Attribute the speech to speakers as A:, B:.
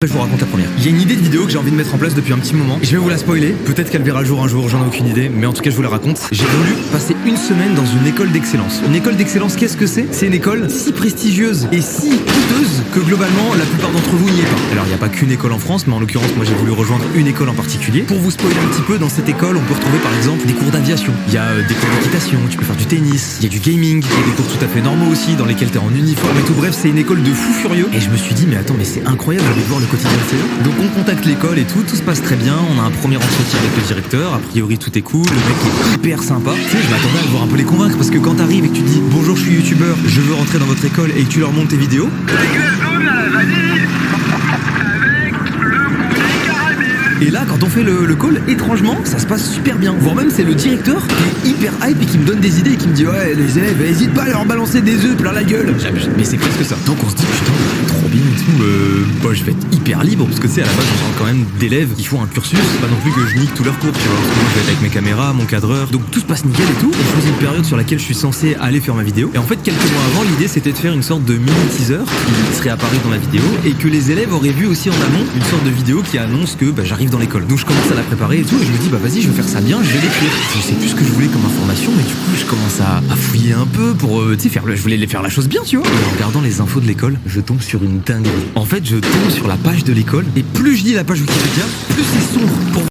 A: Je vous raconte la première. Il y a une idée de vidéo que j'ai envie de mettre en place depuis un petit moment. Je vais vous la spoiler. Peut-être qu'elle verra le jour un jour, j'en ai aucune idée. Mais en tout cas, je vous la raconte. J'ai voulu passer une semaine dans une école d'excellence. Une école d'excellence, qu'est-ce que c'est? C'est une école si prestigieuse et si coûteuse que globalement, la plupart d'entre vous n'y est pas. Alors, il n'y a pas qu'une école en France, mais en l'occurrence, moi j'ai voulu rejoindre une école en particulier. Pour vous spoiler un petit peu, dans cette école, on peut retrouver par exemple des cours d'aviation. Il y a des cours d'équitation, tu peux faire du tennis, il y a du gaming, il y a des cours tout à fait normaux aussi, dans lesquels t'es en uniforme et tout. Bref, c'est une école de fous furieux. Et je me suis dit, mais attends, mais c'est incroyable, j'ai envie de voir le quotidien de ces gens. Donc on contacte l'école et tout se passe très bien, on a un premier entretien avec le directeur, a priori tout est cool, le mec est hyper sympa. Tu sais, je m'attendais à devoir un peu les convaincre parce que quand t'arrives et que tu dis bonjour, je suis youtubeur, je veux rentrer dans votre école et que tu leur montres tes vidéos. Et là, quand on fait le call, étrangement, ça se passe super bien. Voire même, c'est le directeur qui est hyper hype et qui me donne des idées et qui me dit ouais, les élèves, hésite pas à leur balancer des œufs plein la gueule. Mais c'est presque ça. Donc on se dit putain, trop bien et tout. Bah, je vais être hyper libre parce que tu sais, à la base, on parle quand même d'élèves qui font un cursus. C'est pas non plus que je nique tous leurs cours, tu vois. Parce que moi, je vais être avec mes caméras, mon cadreur. Donc tout se passe nickel et tout. Et je choisis une période sur laquelle je suis censé aller faire ma vidéo. Et en fait, quelques mois avant, l'idée c'était de faire une sorte de mini teaser qui serait apparu dans la vidéo et que les élèves auraient vu aussi en amont une sorte de vidéo qui annonce que bah, j'arrive dans l'école. Donc je commence à la préparer et tout et je me dis bah vas-y, je vais faire ça bien, je vais l'écrire. Je sais plus ce que je voulais comme information, mais du coup je commence à fouiller un peu pour tu sais je voulais faire la chose bien, tu vois. Et en regardant les infos de l'école, je tombe sur une dinguerie. En fait, je tombe sur la page de l'école et plus je lis la page Wikipédia, plus c'est sombre. Pour